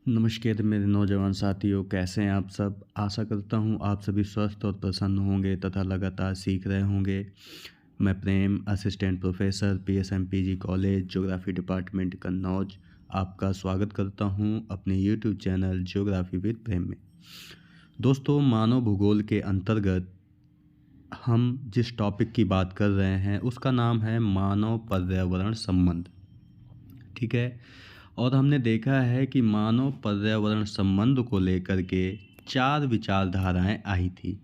नमस्कार मेरे नौजवान साथियों, कैसे हैं आप सब। आशा करता हूं आप सभी स्वस्थ और प्रसन्न होंगे तथा लगातार सीख रहे होंगे। मैं Prem, assistant professor PSMPG college geography department Kannauj आपका स्वागत करता हूं अपने YouTube channel geography with Prem में। दोस्तों, मानव भूगोल के अंतर्गत हम जिस टॉपिक की बात कर रहे हैं उसका नाम है मानव पर्यावरण संबंध। ठीक है। और हमने देखा है कि मानव पर्यावरण संबंध को लेकर के 4 विचारधाराएं आई थी।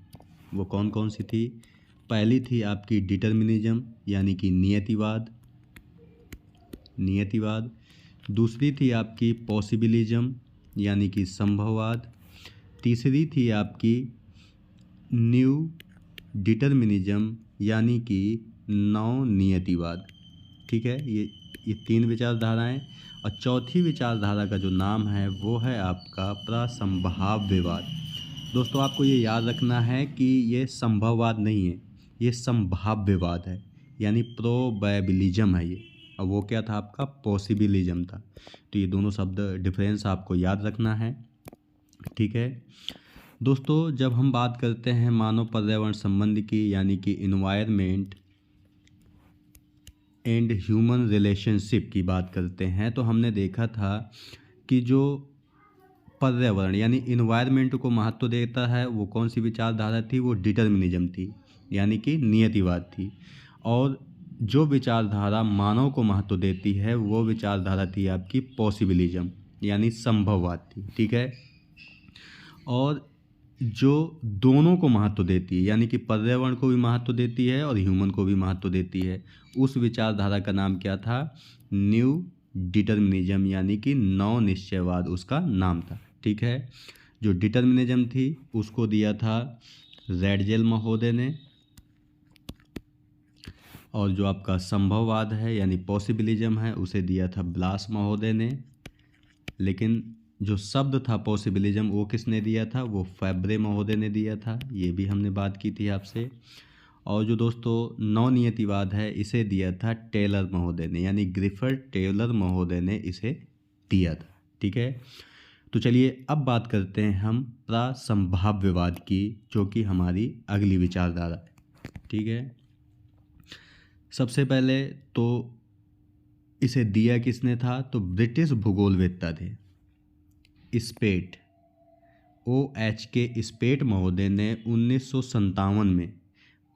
वो कौन कौन सी थी? पहली थी आपकी डिटर्मिनिज्म यानी कि नियतिवाद। दूसरी थी आपकी पॉसिबिलिज्म यानी कि संभववाद। तीसरी थी आपकी न्यू डिटर्मिनिज्म यानी कि नवनियतिवाद। ठीक है, ये 3 विचारधाराएं। और चौथी विचारधारा का जो नाम है वो है आपका प्रसंभाव्यवाद। दोस्तों, आपको ये याद रखना है कि ये संभववाद नहीं है, ये संभाव्यवाद है, यानी प्रोबेबिलिज्म है ये। और वो क्या था? आपका पॉसिबिलिज्म था। तो ये दोनों शब्द डिफरेंस आपको याद रखना है। ठीक है दोस्तों, जब हम बात करते हैं मानव पर्यावरण संबंध की यानी कि इन्वायरमेंट एंड ह्यूमन रिलेशनशिप की बात करते हैं, तो हमने देखा था कि जो पर्यावरण यानी इन्वायरमेंट को महत्व देता है वो कौन सी विचारधारा थी? वो डिटर्मिनिज्म थी यानी कि नियतिवाद थी। और जो विचारधारा मानव को महत्व देती है वो विचारधारा थी आपकी पॉसिबिलिज्म यानी संभववाद थी। ठीक है। और जो दोनों को महत्व देती है यानी कि पर्यावरण को भी महत्व देती है और ह्यूमन को भी महत्व देती है, उस विचारधारा का नाम क्या था? न्यू डिटर्मिनिज्म यानी कि नव निश्चयवाद उसका नाम था। ठीक है। जो डिटर्मिनिज्म थी उसको दिया था रैडजेल महोदय ने, और जो आपका संभववाद है यानी पॉसिबिलिज्म है उसे दिया था ब्लास महोदय ने। लेकिन जो शब्द था पॉसिबिलिज्म वो किसने दिया था? वो फैब्रे महोदय ने दिया था। ये भी हमने बात की थी आपसे। और जो दोस्तों नवनियतिवाद है इसे दिया था टेलर महोदय ने, यानी ग्रिफर्ड टेलर महोदय ने इसे दिया था। ठीक है। तो चलिए अब बात करते हैं हम प्रसंभाव्यवाद की, जो कि हमारी अगली विचारधारा है। ठीक है। सबसे पहले तो इसे दिया किसने था? तो ब्रिटिश भूगोलवेत्ता थे स्पेट, OHK स्पेट महोदय ने 1957 में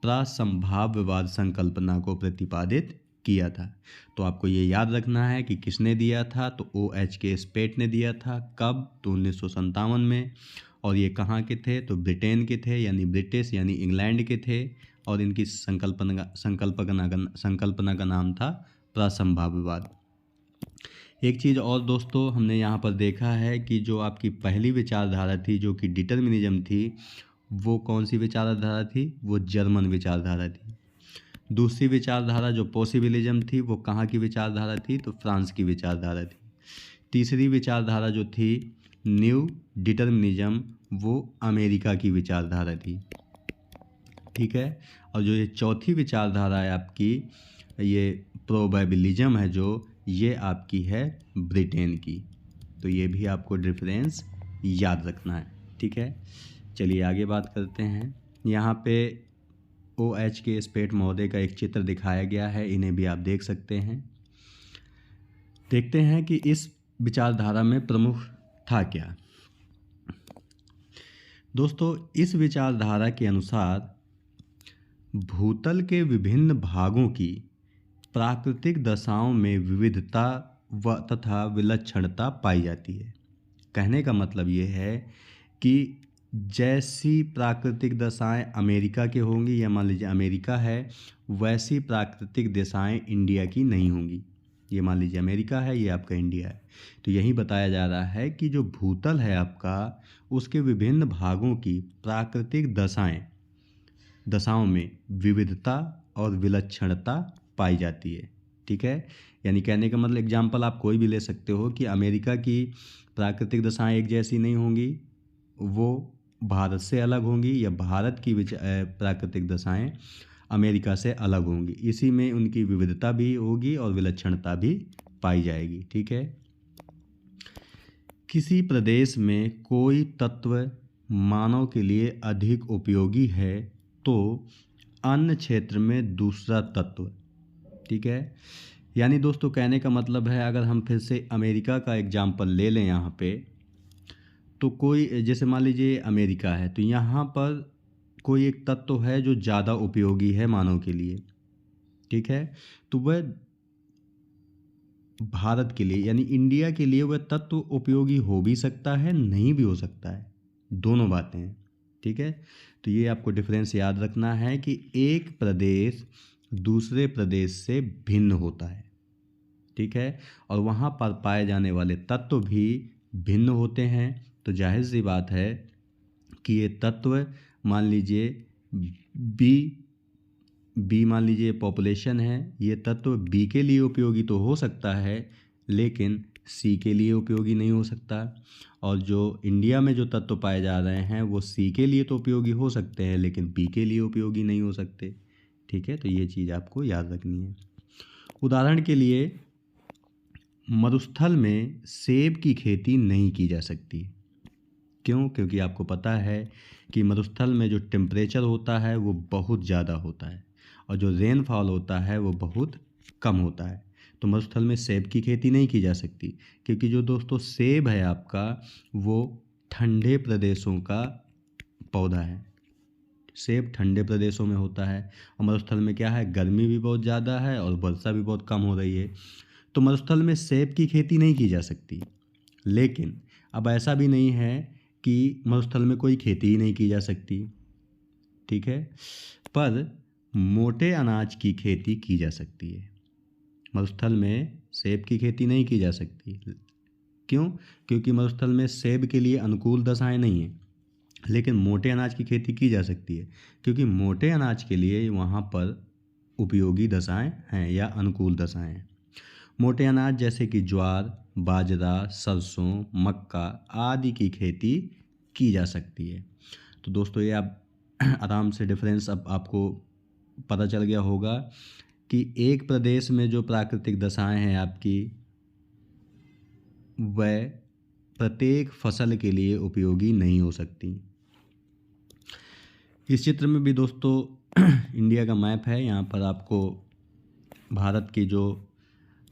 प्रसंभाव्यवाद संकल्पना को प्रतिपादित किया था। तो आपको ये याद रखना है कि किसने दिया था? तो OHK स्पेट ने दिया था। कब? तो 1957 में। और ये कहाँ के थे? तो ब्रिटेन के थे, यानी ब्रिटिश यानी इंग्लैंड के थे। और इनकी संकल्पना का नाम था प्रसंभाव्यवाद। एक चीज़ और दोस्तों, हमने यहाँ पर देखा है कि जो आपकी पहली विचारधारा थी जो कि डिटर्मिनिज्म थी, वो कौन सी विचारधारा थी? वो जर्मन विचारधारा थी। दूसरी विचारधारा जो पॉसिबिलिज्म थी वो कहाँ की विचारधारा थी? तो फ्रांस की विचारधारा थी। तीसरी विचारधारा जो थी न्यू डिटर्मिनिज्म, वो अमेरिका की विचारधारा थी। ठीक है। और जो ये चौथी विचारधारा है आपकी, ये प्रोबेबिलिज्म है, जो ये आपकी है ब्रिटेन की। तो ये भी आपको डिफरेंस याद रखना है। ठीक है। चलिए आगे बात करते हैं। यहाँ पे OHK स्पेट महोदय का एक चित्र दिखाया गया है, इन्हें भी आप देख सकते हैं। देखते हैं कि इस विचारधारा में प्रमुख था क्या। दोस्तों, इस विचारधारा के अनुसार भूतल के विभिन्न भागों की प्राकृतिक दशाओं में विविधता व तथा विलक्षणता पाई जाती है। कहने का मतलब ये है कि जैसी प्राकृतिक दशाएं अमेरिका के होंगी, या मान लीजिए अमेरिका है, वैसी प्राकृतिक दशाएं इंडिया की नहीं होंगी। ये मान लीजिए अमेरिका है, ये आपका इंडिया है। तो यही बताया जा रहा है कि जो भूतल है आपका, उसके विभिन्न भागों की प्राकृतिक दशाओं में विविधता और विलक्षणता पाई जाती है। ठीक है। यानी कहने का मतलब एग्जाम्पल आप कोई भी ले सकते हो कि अमेरिका की प्राकृतिक दशाएं एक जैसी नहीं होंगी, वो भारत से अलग होंगी, या भारत की प्राकृतिक दशाएं अमेरिका से अलग होंगी। इसी में उनकी विविधता भी होगी और विलक्षणता भी पाई जाएगी। ठीक है। किसी प्रदेश में कोई तत्व मानव के लिए अधिक उपयोगी है तो अन्य क्षेत्र में दूसरा तत्व। ठीक है, यानी दोस्तों कहने का मतलब है, अगर हम फिर से अमेरिका का एग्जाम्पल ले लें यहाँ पे, तो कोई जैसे मान लीजिए अमेरिका है, तो यहाँ पर कोई एक तत्व है जो ज़्यादा उपयोगी है मानव के लिए। ठीक है, तो वह भारत के लिए यानी इंडिया के लिए वह तत्व उपयोगी हो भी सकता है, नहीं भी हो सकता है, दोनों बातें हैं। ठीक है, तो ये आपको डिफरेंस याद रखना है कि एक प्रदेश दूसरे प्रदेश से भिन्न होता है। ठीक है, और वहाँ पर पाए जाने वाले तत्व भी भिन्न होते हैं। तो जाहिर सी बात है कि ये तत्व मान लीजिए बी मान लीजिए पॉपुलेशन है, ये तत्व बी के लिए उपयोगी तो हो सकता है लेकिन सी के लिए उपयोगी नहीं हो सकता। और जो इंडिया में जो तत्व पाए जा रहे हैं वो सी के लिए तो उपयोगी हो सकते हैं लेकिन बी के लिए उपयोगी नहीं हो सकते। ठीक है, तो ये चीज़ आपको याद रखनी है। उदाहरण के लिए मरुस्थल में सेब की खेती नहीं की जा सकती। क्यों? क्योंकि आपको पता है कि मरुस्थल में जो टेम्परेचर होता है वो बहुत ज़्यादा होता है और जो रेनफॉल होता है वो बहुत कम होता है। तो मरुस्थल में सेब की खेती नहीं की जा सकती, क्योंकि जो दोस्तों सेब है आपका वो ठंडे प्रदेशों का पौधा है। सेब ठंडे प्रदेशों में होता है और मरुस्थल में क्या है, गर्मी भी बहुत ज़्यादा है और वर्षा भी बहुत कम हो रही है। तो मरुस्थल में सेब की खेती नहीं की जा सकती। लेकिन अब ऐसा भी नहीं है कि मरुस्थल में कोई खेती ही नहीं की जा सकती। ठीक है, पर मोटे अनाज की खेती की जा सकती है। मरुस्थल में सेब की खेती नहीं की जा सकती। क्यों? क्योंकि मरुस्थल में सेब के लिए अनुकूल दशाएं नहीं हैं। लेकिन मोटे अनाज की खेती की जा सकती है, क्योंकि मोटे अनाज के लिए वहाँ पर उपयोगी दशाएं हैं या अनुकूल दशाएं हैं। मोटे अनाज जैसे कि ज्वार, बाजरा, सरसों, मक्का आदि की खेती की जा सकती है। तो दोस्तों ये आप आराम से डिफरेंस अब आपको पता चल गया होगा कि एक प्रदेश में जो प्राकृतिक दशाएं हैं आपकी, वह प्रत्येक फसल के लिए उपयोगी नहीं हो सकती। इस चित्र में भी दोस्तों इंडिया का मैप है। यहाँ पर आपको भारत की जो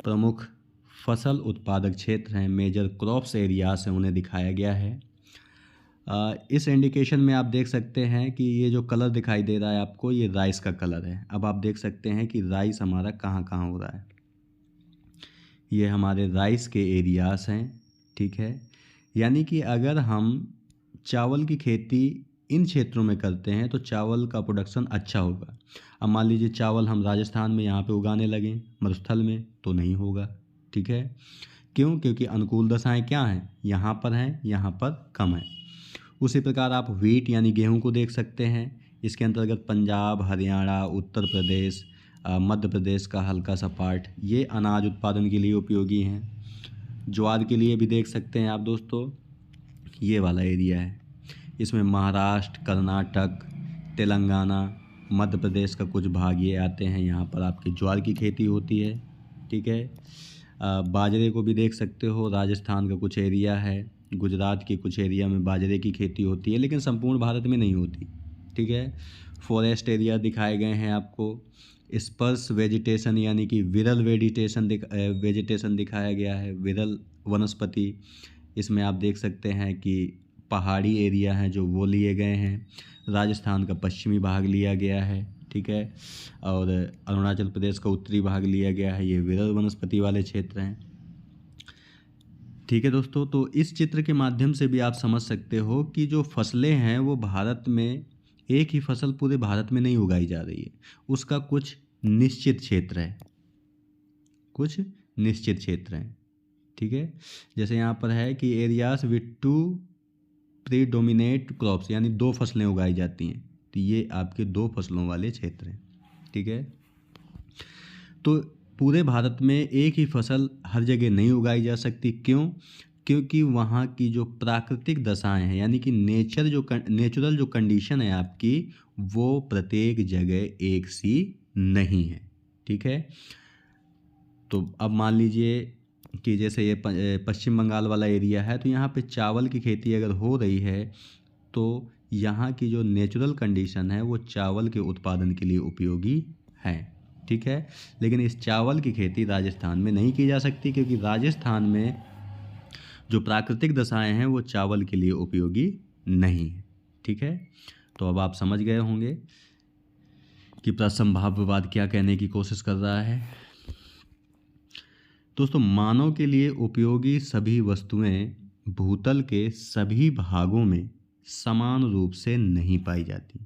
प्रमुख फसल उत्पादक क्षेत्र हैं, मेजर क्रॉप्स एरियाज हैं, उन्हें दिखाया गया है। इस इंडिकेशन में आप देख सकते हैं कि ये जो कलर दिखाई दे रहा है आपको, ये राइस का कलर है। अब आप देख सकते हैं कि राइस हमारा कहाँ कहाँ हो रहा है। ये हमारे राइस के एरियाज हैं। ठीक है, यानी कि अगर हम चावल की खेती इन क्षेत्रों में करते हैं तो चावल का प्रोडक्शन अच्छा होगा। अब मान लीजिए चावल हम राजस्थान में यहाँ पे उगाने लगें मरुस्थल में, तो नहीं होगा। ठीक है, क्यों? क्योंकि अनुकूल दशाएं क्या हैं, यहाँ पर हैं, यहाँ पर कम है। उसी प्रकार आप व्हीट यानी गेहूं को देख सकते हैं। इसके अंतर्गत पंजाब, हरियाणा, उत्तर प्रदेश, मध्य प्रदेश का हल्का सा पार्ट, ये अनाज उत्पादन के लिए उपयोगी हैं। ज्वार के लिए भी देख सकते हैं आप दोस्तों, ये वाला एरिया है। इसमें महाराष्ट्र, कर्नाटक, तेलंगाना, मध्य प्रदेश का कुछ भाग ये आते हैं। यहाँ पर आपकी ज्वार की खेती होती है। ठीक है, बाजरे को भी देख सकते हो, राजस्थान का कुछ एरिया है, गुजरात के कुछ एरिया में बाजरे की खेती होती है, लेकिन संपूर्ण भारत में नहीं होती। ठीक है, फॉरेस्ट एरिया दिखाए गए हैं आपको। स्पर्श वेजिटेशन यानी कि विरल वेजिटेशन दिखाया गया है, विरल वनस्पति। इसमें आप देख सकते हैं कि पहाड़ी एरिया हैं जो वो लिए गए हैं। राजस्थान का पश्चिमी भाग लिया गया है। ठीक है, और अरुणाचल प्रदेश का उत्तरी भाग लिया गया है। ये विरल वनस्पति वाले क्षेत्र हैं। ठीक है दोस्तों, तो इस चित्र के माध्यम से भी आप समझ सकते हो कि जो फसलें हैं वो भारत में, एक ही फसल पूरे भारत में नहीं उगाई जा रही है, उसका कुछ निश्चित क्षेत्र है, कुछ निश्चित क्षेत्र हैं। ठीक है, जैसे यहाँ पर है कि areas with to predominate crops, यानी दो फसलें उगाई जाती हैं, तो ये आपके दो फसलों वाले क्षेत्र हैं। ठीक है, तो पूरे भारत में एक ही फसल हर जगह नहीं उगाई जा सकती। क्यों? क्योंकि वहाँ की जो प्राकृतिक दशाएं हैं, यानी कि नेचुरल जो कंडीशन है आपकी, वो प्रत्येक जगह एक सी नहीं है। ठीक है, तो अब मान लीजिए कि जैसे ये पश्चिम बंगाल वाला एरिया है, तो यहाँ पे चावल की खेती अगर हो रही है तो यहाँ की जो नेचुरल कंडीशन है वो चावल के उत्पादन के लिए उपयोगी है। ठीक है, लेकिन इस चावल की खेती राजस्थान में नहीं की जा सकती, क्योंकि राजस्थान में जो प्राकृतिक दशाएं हैं वो चावल के लिए उपयोगी नहीं है। ठीक है, तो अब आप समझ गए होंगे कि प्रसंभाव्यवाद क्या कहने की कोशिश कर रहा है। दोस्तों, मानव के लिए उपयोगी सभी वस्तुएं भूतल के सभी भागों में समान रूप से नहीं पाई जाती।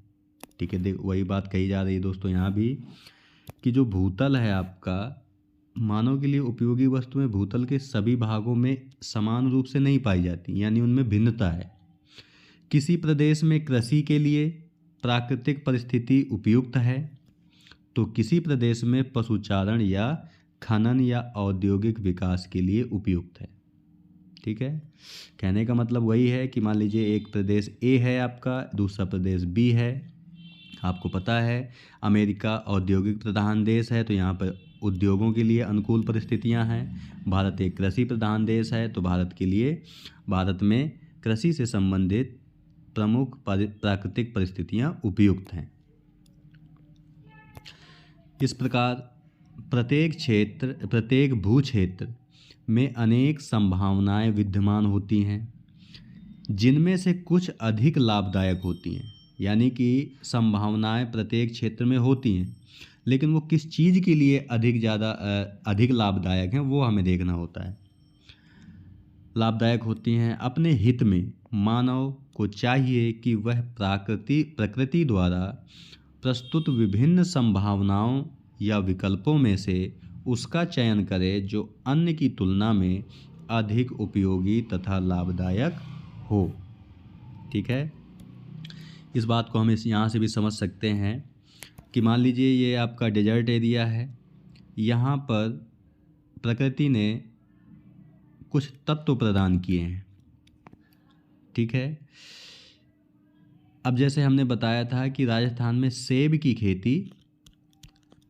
ठीक है, वही बात कही जा रही है दोस्तों यहाँ भी, कि जो भूतल है आपका, मानव के लिए उपयोगी वस्तुएं भूतल के सभी भागों में समान रूप से नहीं पाई जाती, यानी उनमें भिन्नता है। किसी प्रदेश में कृषि के लिए प्राकृतिक परिस्थिति उपयुक्त है, तो किसी प्रदेश में पशुचारण या खनन या औद्योगिक विकास के लिए उपयुक्त है। ठीक है, कहने का मतलब वही है कि मान लीजिए एक प्रदेश ए है आपका, दूसरा प्रदेश बी है। आपको पता है अमेरिका औद्योगिक प्रधान देश है, तो यहाँ पर उद्योगों के लिए अनुकूल परिस्थितियाँ हैं। भारत एक कृषि प्रधान देश है, तो भारत में कृषि से संबंधित प्रमुख प्राकृतिक परिस्थितियाँ उपयुक्त हैं। इस प्रकार प्रत्येक भू क्षेत्र में अनेक संभावनाएं विद्यमान होती हैं, जिनमें से कुछ अधिक लाभदायक होती हैं। यानी कि संभावनाएं प्रत्येक क्षेत्र में होती हैं, लेकिन वो किस चीज़ के लिए अधिक लाभदायक हैं वो हमें देखना होता है। लाभदायक होती हैं अपने हित में। मानव को चाहिए कि वह प्रकृति द्वारा प्रस्तुत विभिन्न संभावनाओं या विकल्पों में से उसका चयन करे जो अन्य की तुलना में अधिक उपयोगी तथा लाभदायक हो। ठीक है, इस बात को हम यहाँ से भी समझ सकते हैं कि मान लीजिए ये आपका डेजर्ट एरिया है, यहाँ पर प्रकृति ने कुछ तत्व प्रदान किए हैं। ठीक है, अब जैसे हमने बताया था कि राजस्थान में सेब की खेती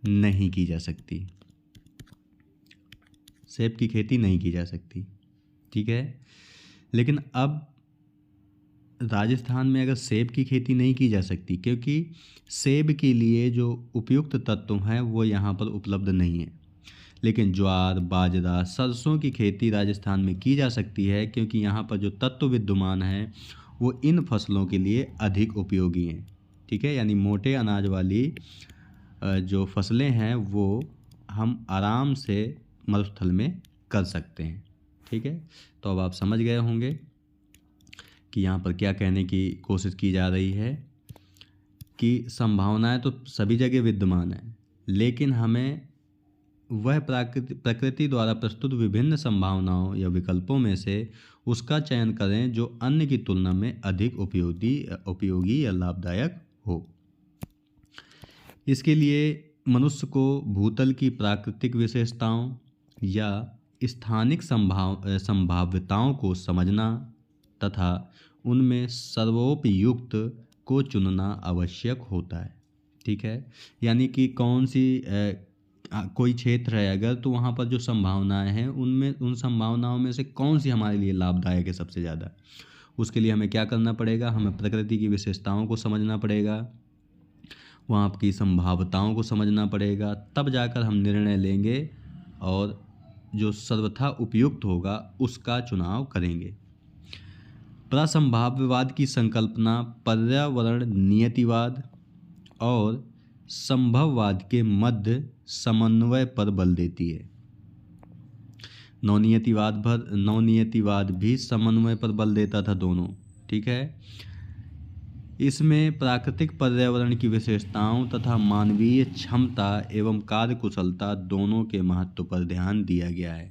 नहीं की जा सकती, सेब की खेती नहीं की जा सकती। ठीक है, लेकिन अब राजस्थान में अगर सेब की खेती नहीं की जा सकती, क्योंकि सेब के लिए जो उपयुक्त तत्व हैं वो यहाँ पर उपलब्ध नहीं है। लेकिन ज्वार, बाजरा, सरसों की खेती राजस्थान में की जा सकती है, क्योंकि यहाँ पर जो तत्व विद्यमान हैं वो इन फसलों के लिए अधिक उपयोगी हैं। ठीक है, यानी मोटे अनाज वाली जो फसलें हैं वो हम आराम से मरुस्थल में कर सकते हैं। ठीक है, तो अब आप समझ गए होंगे कि यहाँ पर क्या कहने की कोशिश की जा रही है कि संभावनाएं तो सभी जगह विद्यमान है, लेकिन हमें वह प्रकृति द्वारा प्रस्तुत विभिन्न संभावनाओं या विकल्पों में से उसका चयन करें जो अन्य की तुलना में अधिक उपयोगी या लाभदायक हो। इसके लिए मनुष्य को भूतल की प्राकृतिक विशेषताओं या स्थानिक संभाव्यताओं को समझना तथा उनमें सर्वोपयुक्त को चुनना आवश्यक होता है। ठीक है, यानी कि कोई क्षेत्र है अगर, तो वहाँ पर जो संभावनाएं हैं उन संभावनाओं में से कौन सी हमारे लिए लाभदायक है सबसे ज़्यादा, उसके लिए हमें क्या करना पड़ेगा, हमें प्रकृति की विशेषताओं को समझना पड़ेगा, वहाँ की संभाव्यताओं को समझना पड़ेगा, तब जाकर हम निर्णय लेंगे और जो सर्वथा उपयुक्त होगा उसका चुनाव करेंगे। प्रसंभाव्यवाद की संकल्पना पर्यावरण नियतिवाद और संभववाद के मध्य समन्वय पर बल देती है। नवनियतिवाद भी समन्वय पर बल देता था दोनों। ठीक है, इसमें प्राकृतिक पर्यावरण की विशेषताओं तथा मानवीय क्षमता एवं कार्यकुशलता दोनों के महत्व पर ध्यान दिया गया है।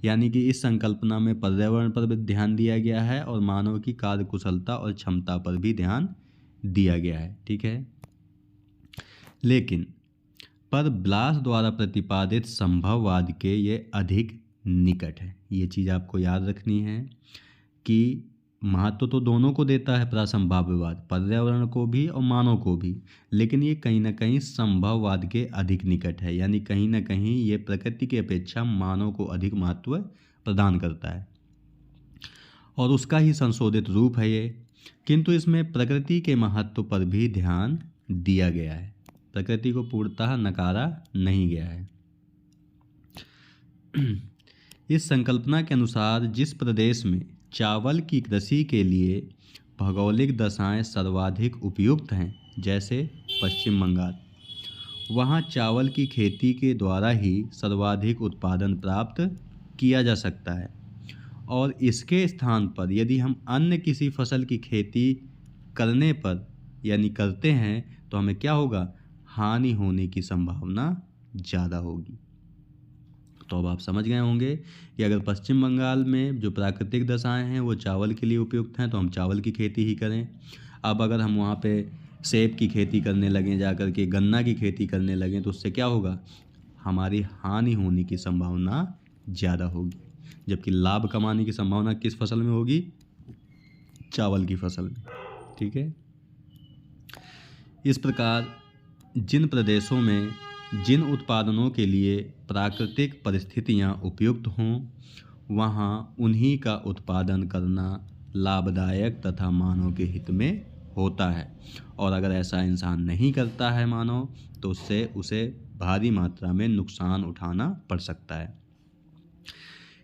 यानी कि इस संकल्पना में पर्यावरण पर भी ध्यान दिया गया है और मानव की कार्यकुशलता और क्षमता पर भी ध्यान दिया गया है। ठीक है, लेकिन ब्लास द्वारा प्रतिपादित संभववाद के ये अधिक निकट है। ये चीज़ आपको याद रखनी है कि महत्व तो दोनों को देता है प्रासंभाव्यवाद, पर्यावरण को भी और मानव को भी, लेकिन ये कहीं ना कहीं संभववाद के अधिक निकट है, यानी कहीं ना कहीं ये प्रकृति की अपेक्षा मानव को अधिक महत्व प्रदान करता है और उसका ही संशोधित रूप है ये। किंतु इसमें प्रकृति के महत्व पर भी ध्यान दिया गया है, प्रकृति को पूर्णतः नकारा नहीं गया है। इस संकल्पना के अनुसार जिस प्रदेश में चावल की कृषि के लिए भौगोलिक दशाएं सर्वाधिक उपयुक्त हैं, जैसे पश्चिम बंगाल, वहाँ चावल की खेती के द्वारा ही सर्वाधिक उत्पादन प्राप्त किया जा सकता है और इसके स्थान पर यदि हम अन्य किसी फसल की खेती करने पर यानी करते हैं तो हमें क्या होगा, हानि होने की संभावना ज़्यादा होगी। तो अब आप समझ गए होंगे कि अगर पश्चिम बंगाल में जो प्राकृतिक दशाएं हैं वो चावल के लिए उपयुक्त हैं तो हम चावल की खेती ही करें। अब अगर हम वहाँ पे सेब की खेती करने लगें, जाकर के गन्ना की खेती करने लगें, तो उससे क्या होगा, हमारी हानि होने की संभावना ज़्यादा होगी, जबकि लाभ कमाने की संभावना किस फसल में होगी, चावल की फसल में। ठीक है। इस प्रकार जिन प्रदेशों में जिन उत्पादनों के लिए प्राकृतिक परिस्थितियां उपयुक्त हों वहां उन्हीं का उत्पादन करना लाभदायक तथा मानव के हित में होता है, और अगर ऐसा इंसान नहीं करता है मानव तो उससे उसे भारी मात्रा में नुकसान उठाना पड़ सकता है।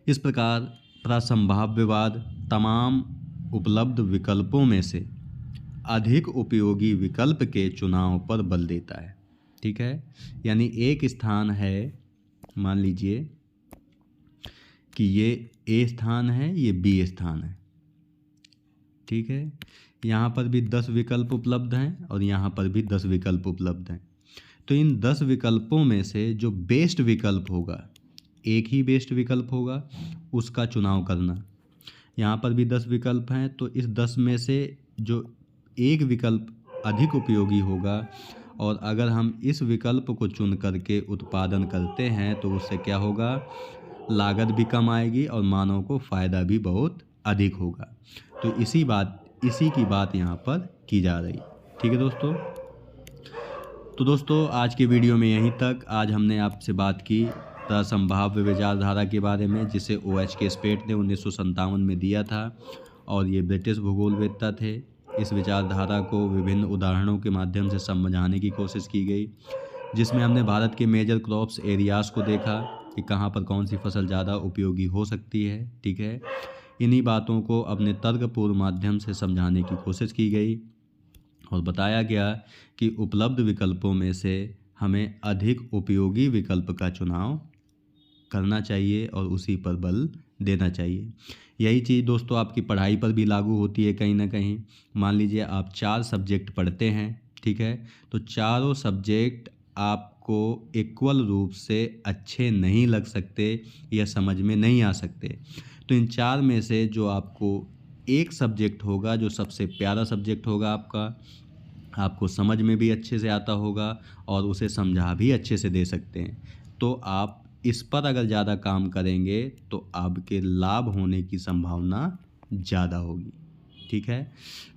इस प्रकार प्रासंभाव्यवाद तमाम उपलब्ध विकल्पों में से अधिक उपयोगी विकल्प के चुनाव पर बल देता है। ठीक है, यानी एक स्थान है, मान लीजिए कि ये ए स्थान है, ये बी स्थान है। ठीक है, यहाँ पर भी 10 विकल्प उपलब्ध हैं और यहाँ पर भी 10 विकल्प उपलब्ध हैं। तो इन 10 विकल्पों में से जो बेस्ट विकल्प होगा, एक ही बेस्ट विकल्प होगा, उसका चुनाव करना। यहाँ पर भी 10 विकल्प हैं तो इस 10 में से जो एक विकल्प अधिक उपयोगी होगा और अगर हम इस विकल्प को चुन करके उत्पादन करते हैं तो उससे क्या होगा, लागत भी कम आएगी और मानव को फ़ायदा भी बहुत अधिक होगा। तो इसी की बात यहाँ पर की जा रही। ठीक है दोस्तों, तो दोस्तों आज के वीडियो में यहीं तक। आज हमने आपसे बात की संभाव्य विचारधारा के बारे में, जिसे OHK स्पेट ने 1957 में दिया था और ये ब्रिटिश भूगोलवेत्ता थे। इस विचारधारा को विभिन्न उदाहरणों के माध्यम से समझाने की कोशिश की गई, जिसमें हमने भारत के मेजर क्रॉप्स एरियाज़ को देखा कि कहाँ पर कौन सी फसल ज़्यादा उपयोगी हो सकती है। ठीक है, इन्हीं बातों को अपने तर्कपूर्ण माध्यम से समझाने की कोशिश की गई और बताया गया कि उपलब्ध विकल्पों में से हमें अधिक उपयोगी विकल्प का चुनाव करना चाहिए और उसी पर बल देना चाहिए। यही चीज़ दोस्तों आपकी पढ़ाई पर भी लागू होती है कहीं ना कहीं। मान लीजिए आप 4 सब्जेक्ट पढ़ते हैं, ठीक है, तो चारों सब्जेक्ट आपको इक्वल रूप से अच्छे नहीं लग सकते या समझ में नहीं आ सकते। तो इन 4 में से जो आपको एक सब्जेक्ट होगा जो सबसे प्यारा सब्जेक्ट होगा आपका, आपको समझ में भी अच्छे से आता होगा और उसे समझा भी अच्छे से दे सकते हैं, तो आप इस पर अगर ज़्यादा काम करेंगे तो आपके लाभ होने की संभावना ज़्यादा होगी। ठीक है,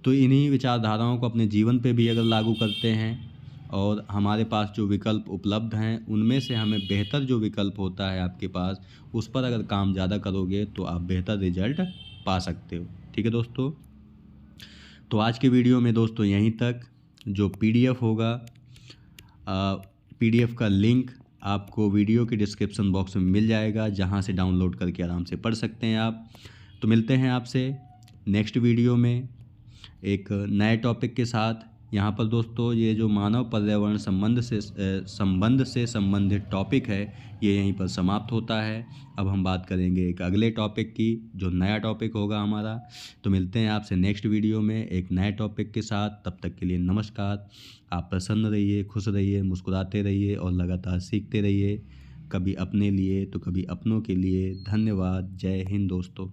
तो इन्हीं विचारधाराओं को अपने जीवन पे भी अगर लागू करते हैं और हमारे पास जो विकल्प उपलब्ध हैं उनमें से हमें बेहतर जो विकल्प होता है आपके पास, उस पर अगर काम ज़्यादा करोगे तो आप बेहतर रिजल्ट पा सकते हो। ठीक है दोस्तों, तो आज के वीडियो में दोस्तों यहीं तक। जो PDF होगा, PDF का लिंक आपको वीडियो के डिस्क्रिप्शन बॉक्स में मिल जाएगा, जहां से डाउनलोड करके आराम से पढ़ सकते हैं आप। तो मिलते हैं आपसे नेक्स्ट वीडियो में एक नए टॉपिक के साथ। यहाँ पर दोस्तों ये जो मानव पर्यावरण संबंध से संबंधित टॉपिक है ये यहीं पर समाप्त होता है। अब हम बात करेंगे एक अगले टॉपिक की, जो नया टॉपिक होगा हमारा। तो मिलते हैं आपसे नेक्स्ट वीडियो में एक नए टॉपिक के साथ। तब तक के लिए नमस्कार। आप प्रसन्न रहिए, खुश रहिए, मुस्कुराते रहिए और लगातार सीखते रहिए, कभी अपने लिए तो कभी अपनों के लिए। धन्यवाद। जय हिंद दोस्तों।